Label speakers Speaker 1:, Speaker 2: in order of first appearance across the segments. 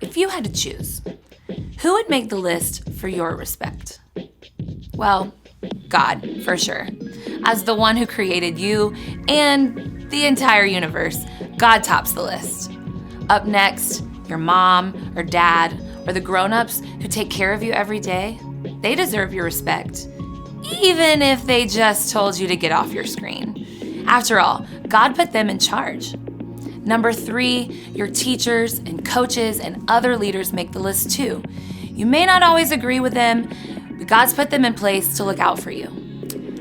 Speaker 1: If you had to choose, who would make the list for your respect? Well, God, for sure. As the one who created you and the entire universe, God tops the list. Up next, your mom or dad or the grown-ups who take care of you every day, they deserve your respect, even if they just told you to get off your screen. After all, God put them in charge. Number 3, your teachers and coaches and other leaders make the list too. You may not always agree with them, but God's put them in place to look out for you.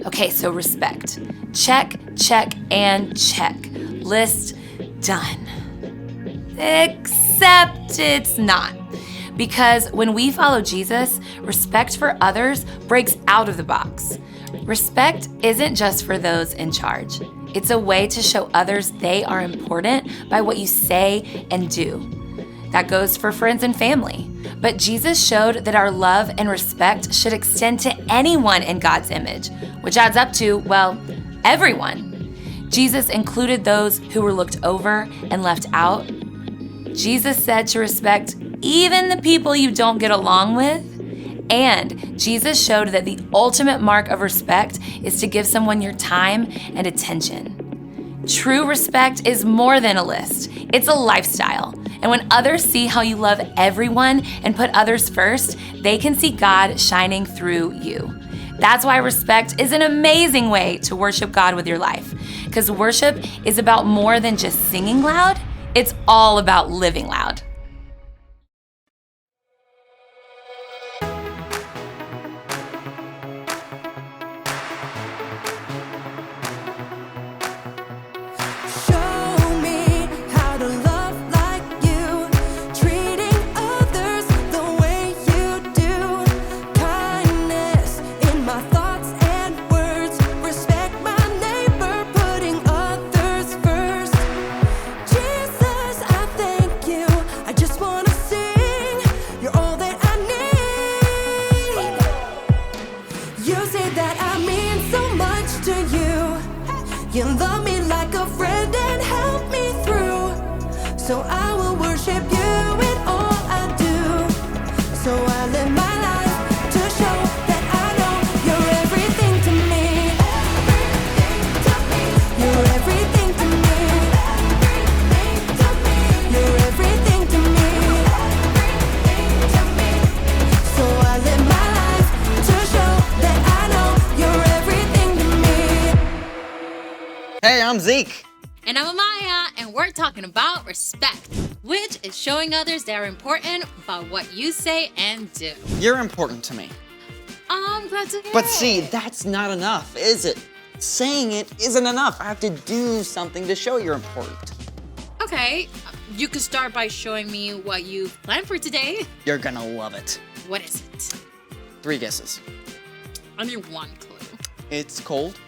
Speaker 1: Okay, so respect. Check, check, and check. List done. Except it's not. Because when we follow Jesus, respect for others breaks out of the box. Respect isn't just for those in charge. It's a way to show others they are important by what you say and do. That goes for friends and family. But Jesus showed that our love and respect should extend to anyone in God's image, which adds up to, well, everyone. Jesus included those who were looked over and left out. Jesus said to respect even the people you don't get along with. And Jesus showed that the ultimate mark of respect is to give someone your time and attention. True respect is more than a list. It's a lifestyle. And when others see how you love everyone and put others first, they can see God shining through you. That's why respect is an amazing way to worship God with your life. Because worship is about more than just singing loud. It's all about living loud.
Speaker 2: You love me like a friend and help me through. So I will worship you in all I do. So I live my life to show that I know you're everything to me. You're everything to me. You're everything to me. So I live my life to show that I know you're everything to me.
Speaker 3: Hey, I'm Zeke.
Speaker 4: And I'm Amaya, and we're talking about respect, which is showing others they're important by what you say and do.
Speaker 3: You're important to me.
Speaker 4: I'm glad to hear
Speaker 3: But
Speaker 4: it.
Speaker 3: see, that's not enough, is it? Saying it isn't enough. I have to do something to show you're important.
Speaker 4: Okay, you could start by showing me what you've planned for today.
Speaker 3: You're gonna love it.
Speaker 4: What is it?
Speaker 3: 3 guesses.
Speaker 4: I need one clue.
Speaker 3: It's cold.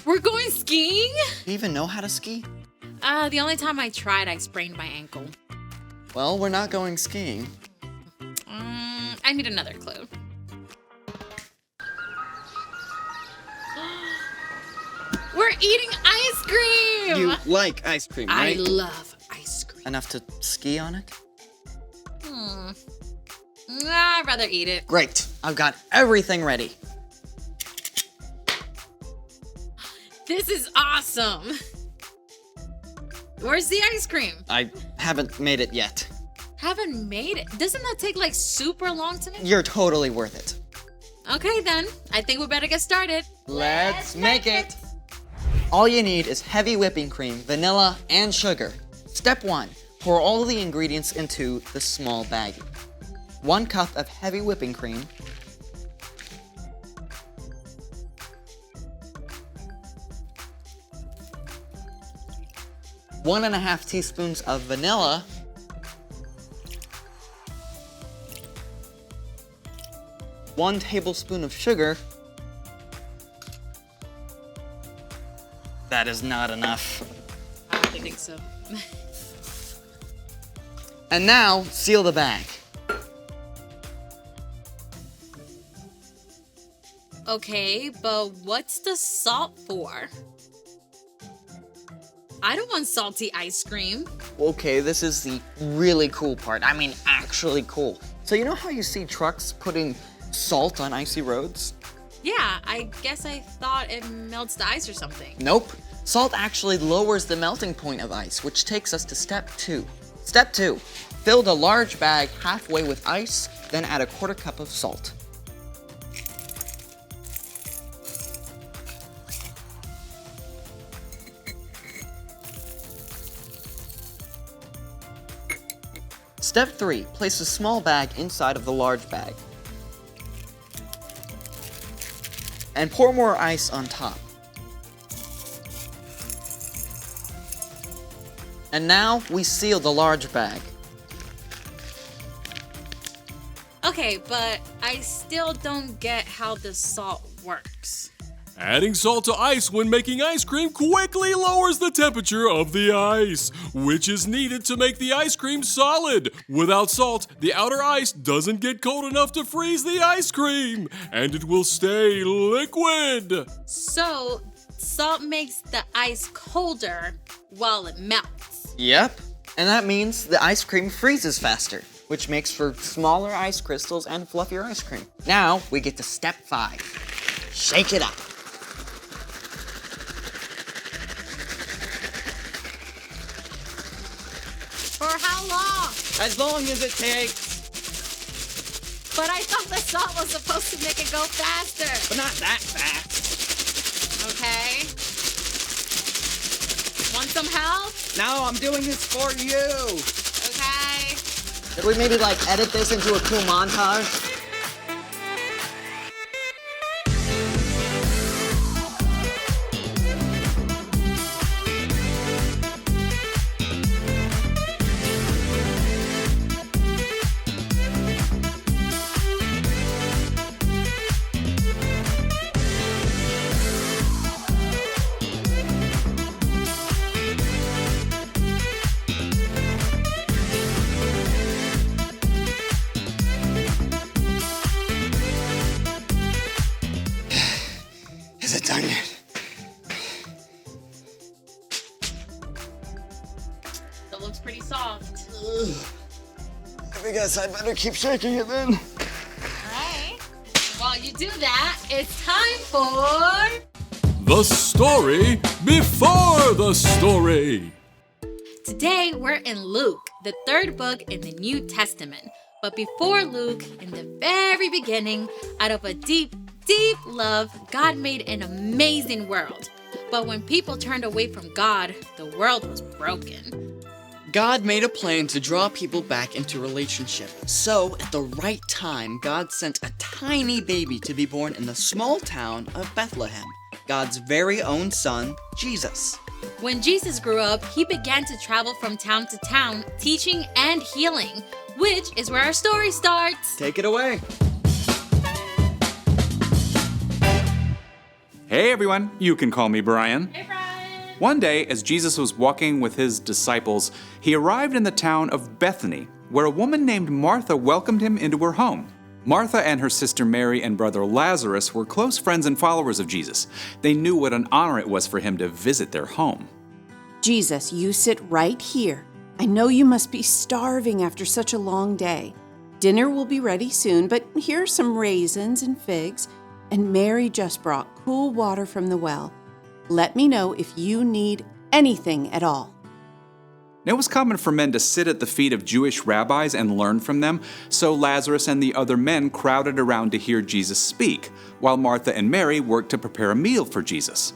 Speaker 4: We're going skiing?
Speaker 3: Do you even know how to ski?
Speaker 4: The only time I tried, I sprained my ankle.
Speaker 3: Well, we're not going skiing.
Speaker 4: I need another clue. We're eating ice cream!
Speaker 3: You like ice cream,
Speaker 4: I
Speaker 3: right?
Speaker 4: love ice cream.
Speaker 3: Enough to ski on it?
Speaker 4: I'd rather eat it.
Speaker 3: Great. I've got everything ready.
Speaker 4: This is awesome. Where's the ice cream?
Speaker 3: I haven't made it yet.
Speaker 4: Haven't made it. Doesn't that take like super long to make?
Speaker 3: You're totally worth it.
Speaker 4: Okay then, I think we better get started.
Speaker 3: Let's make it! All you need is heavy whipping cream, vanilla, and sugar. Step 1, pour all of the ingredients into the small baggie. 1 cup of heavy whipping cream, 1.5 teaspoons of vanilla, 1 tablespoon of sugar. That is not enough.
Speaker 4: I don't think so.
Speaker 3: And now, seal the bag.
Speaker 4: Okay, but what's the salt for? I don't want salty ice cream.
Speaker 3: Okay, this is the really cool part. I mean, actually cool. So you know how you see trucks putting salt on icy roads?
Speaker 4: Yeah, I guess I thought it melts the ice or something.
Speaker 3: Nope. Salt actually lowers the melting point of ice, which takes us to step 2. Step 2, fill the large bag halfway with ice, then add a 1/4 cup of salt. Step 3, place a small bag inside of the large bag. And pour more ice on top. And now we seal the large bag.
Speaker 4: Okay, but I still don't get how the salt works.
Speaker 5: Adding salt to ice when making ice cream quickly lowers the temperature of the ice, which is needed to make the ice cream solid. Without salt, the outer ice doesn't get cold enough to freeze the ice cream, and it will stay liquid.
Speaker 4: So, salt makes the ice colder while it melts.
Speaker 3: Yep. And that means the ice cream freezes faster, which makes for smaller ice crystals and fluffier ice cream. Now we get to step 5. Shake it up.
Speaker 4: For how long?
Speaker 3: As long as it takes.
Speaker 4: But I thought the salt was supposed to make it go faster.
Speaker 3: But not that fast.
Speaker 4: Okay. Want some help?
Speaker 3: No, I'm doing this for you.
Speaker 4: Okay.
Speaker 3: Should we maybe edit this into a cool montage? Is it done yet?
Speaker 4: It looks pretty soft.
Speaker 3: I guess I better keep shaking it then.
Speaker 4: Alright. While you do that, it's time for
Speaker 5: The story before the story.
Speaker 4: Today we're in Luke, the 3rd book in the New Testament. But before Luke, in the very beginning, out of a deep love, God made an amazing world. But when people turned away from God, the world was broken.
Speaker 3: God made a plan to draw people back into relationship. So, at the right time, God sent a tiny baby to be born in the small town of Bethlehem, God's very own son, Jesus.
Speaker 4: When Jesus grew up, he began to travel from town to town, teaching and healing, which is where our story starts.
Speaker 3: Take it away.
Speaker 6: Hey everyone, you can call me Brian.
Speaker 4: Hey, Brian.
Speaker 6: One day, as Jesus was walking with his disciples, he arrived in the town of Bethany, where a woman named Martha welcomed him into her home. Martha and her sister Mary and brother Lazarus were close friends and followers of Jesus. They knew what an honor it was for him to visit their home.
Speaker 7: Jesus, you sit right here. I know you must be starving after such a long day. Dinner will be ready soon, but here are some raisins and figs. And Mary just brought cool water from the well. Let me know if you need anything at all.
Speaker 6: It was common for men to sit at the feet of Jewish rabbis and learn from them, so Lazarus and the other men crowded around to hear Jesus speak, while Martha and Mary worked to prepare a meal for Jesus.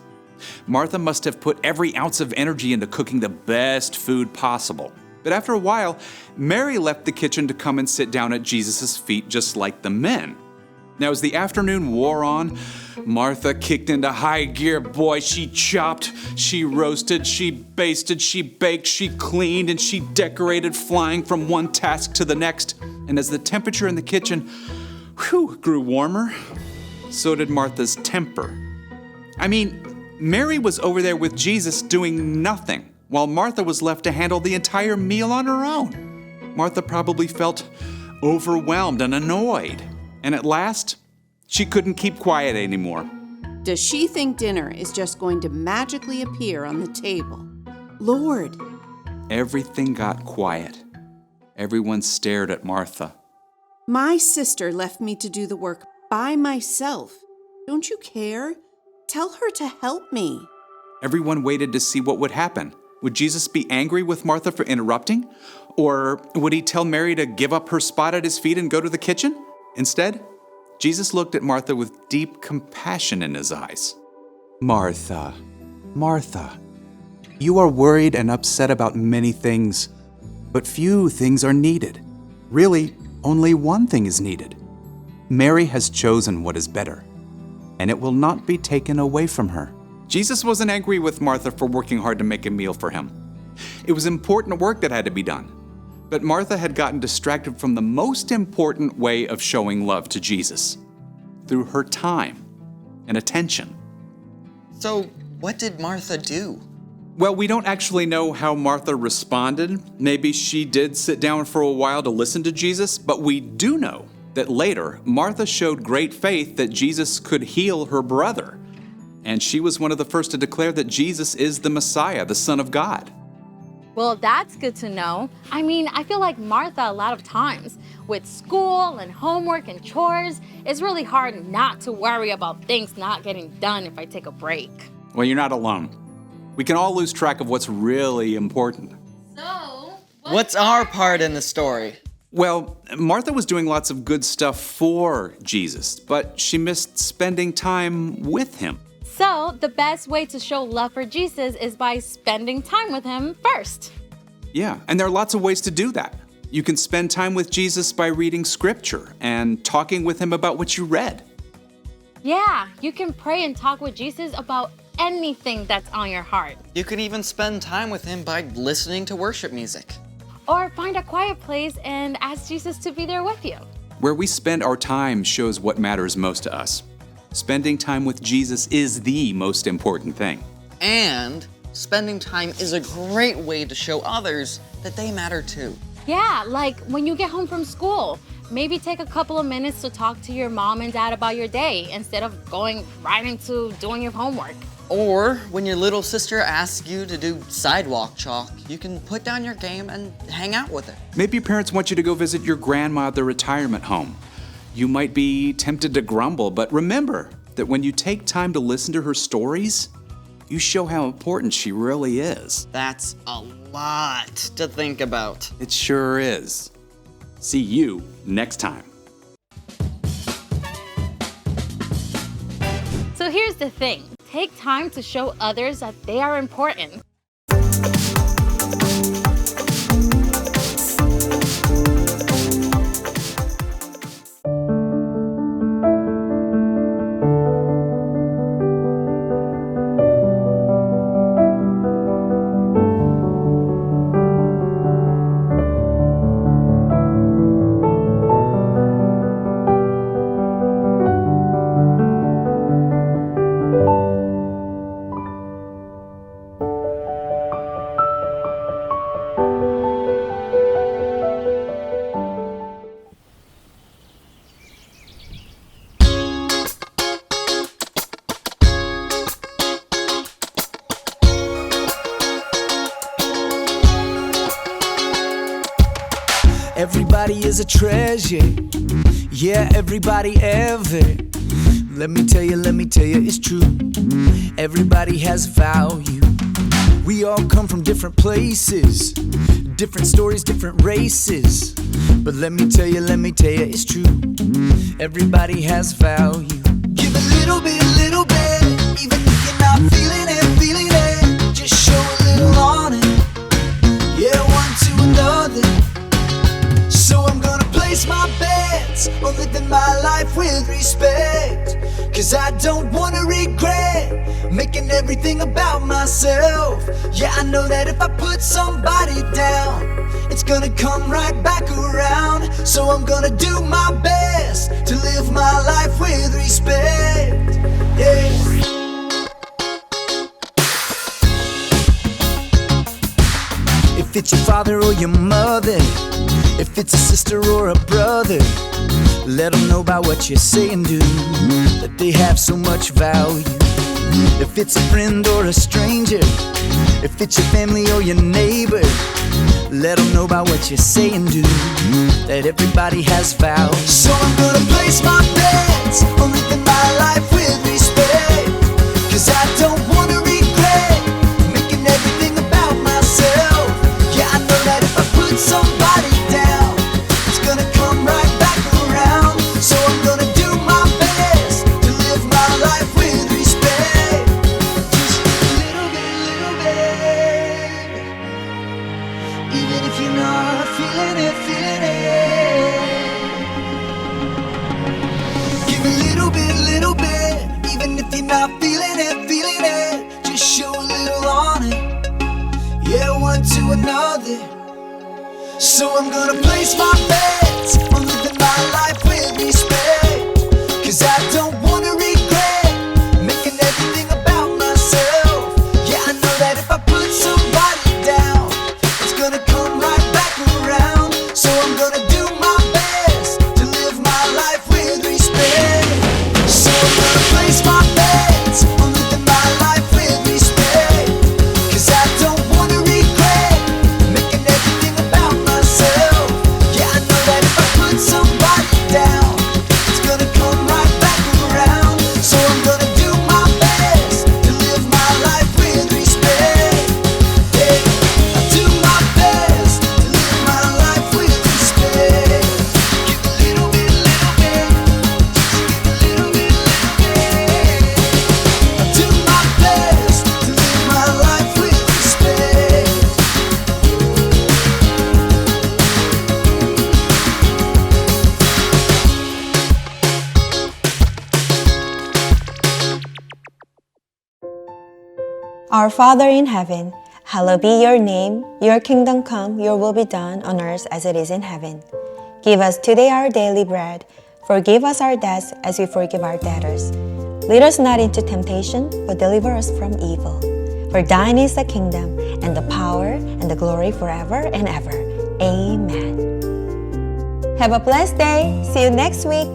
Speaker 6: Martha must have put every ounce of energy into cooking the best food possible. But after a while, Mary left the kitchen to come and sit down at Jesus' feet just like the men. Now, as the afternoon wore on, Martha kicked into high gear. Boy, she chopped, she roasted, she basted, she baked, she cleaned, and she decorated, flying from one task to the next. And as the temperature in the kitchen grew warmer. So did Martha's temper. I mean, Mary was over there with Jesus doing nothing, while Martha was left to handle the entire meal on her own. Martha probably felt overwhelmed and annoyed, and at last, she couldn't keep quiet anymore.
Speaker 7: Does she think dinner is just going to magically appear on the table? Lord!
Speaker 6: Everything got quiet. Everyone stared at Martha.
Speaker 7: My sister left me to do the work by myself. Don't you care? Tell her to help me.
Speaker 6: Everyone waited to see what would happen. Would Jesus be angry with Martha for interrupting? Or would he tell Mary to give up her spot at his feet and go to the kitchen? Instead, Jesus looked at Martha with deep compassion in his eyes. Martha, Martha, you are worried and upset about many things, but few things are needed. Really, only one thing is needed. Mary has chosen what is better, and it will not be taken away from her. Jesus wasn't angry with Martha for working hard to make a meal for him. It was important work that had to be done. But Martha had gotten distracted from the most important way of showing love to Jesus, through her time and attention.
Speaker 3: So, what did Martha do?
Speaker 6: Well, we don't actually know how Martha responded. Maybe she did sit down for a while to listen to Jesus, but we do know that later, Martha showed great faith that Jesus could heal her brother. And she was one of the first to declare that Jesus is the Messiah, the Son of God.
Speaker 4: Well, that's good to know. I mean, I feel like Martha a lot of times with school and homework and chores, it's really hard not to worry about things not getting done if I take a break.
Speaker 6: Well, you're not alone. We can all lose track of what's really important.
Speaker 4: So,
Speaker 3: What's our part in the story?
Speaker 6: Well, Martha was doing lots of good stuff for Jesus, but she missed spending time with him.
Speaker 4: So, the best way to show love for Jesus is by spending time with him first.
Speaker 6: Yeah, and there are lots of ways to do that. You can spend time with Jesus by reading scripture and talking with him about what you read.
Speaker 4: Yeah, you can pray and talk with Jesus about anything that's on your heart.
Speaker 3: You can even spend time with him by listening to worship music.
Speaker 4: Or find a quiet place and ask Jesus to be there with you.
Speaker 6: Where we spend our time shows what matters most to us. Spending time with Jesus is the most important thing.
Speaker 3: And spending time is a great way to show others that they matter too.
Speaker 4: Yeah, like when you get home from school, maybe take a couple of minutes to talk to your mom and dad about your day instead of going right into doing your homework.
Speaker 3: Or when your little sister asks you to do sidewalk chalk, you can put down your game and hang out with her.
Speaker 6: Maybe your parents want you to go visit your grandma at the retirement home. You might be tempted to grumble, but remember that when you take time to listen to her stories, you show how important she really is.
Speaker 3: That's a lot to think about.
Speaker 6: It sure is. See you next time.
Speaker 4: So here's the thing. Take time to show others that they are important.
Speaker 8: Everybody is a treasure. Yeah, everybody ever. Let me tell you, it's true. Everybody has value. We all come from different places, different stories, different races. But let me tell you, it's true. Everybody has value. Give a little bit, even if you're not feeling it. Just show a little on it. Yeah, one to another. So I'm gonna place my bets on living my life with respect. 'cause I don't wanna regret making everything about myself. Yeah, I know that if I put somebody down, it's gonna come right back around. So I'm gonna do my best to live my life with respect. Yeah. If it's your father or your mother, if it's a sister or a brother, let them know about what you say and do, that they have so much value. If it's a friend or a stranger, if it's your family or your neighbor, let them know about what you say and do, that everybody has value. So I'm gonna place my bets on living my life with respect, 'cause I don't wanna regret making everything about myself. Yeah, I know that if I put somebody down, it's gonna come right back around. So I'm gonna do my best to live my life with respect. Just a little bit, even if you're not feeling it. Give a little bit, even if you're not feeling it. Just show a little honor, yeah, one to another. So I'm gonna place my bets on living my life with respect, 'cause I don't wanna regret making everything about myself. Yeah, I know that if I put somebody down, it's gonna come right back around. So I'm gonna do my best to live my life with respect. So I'm gonna place my bets on living my life with respect, 'cause I don't wanna regret making everything about myself. Yeah, I know that if I put somebody down, it's gonna come right back around. So I'm gonna do my best to live my life with respect. Yeah, I do my best to live my life with respect. Give a little bit, just give a little bit. I do my best to live my life with respect.
Speaker 9: Our Father in heaven, hallowed be your name. Your kingdom come, your will be done on earth as it is in heaven. Give us today our daily bread. Forgive us our debts as we forgive our debtors. Lead us not into temptation, but deliver us from evil. For thine is the kingdom, and the power, and the glory forever and ever. Amen. Have a blessed day. See you next week.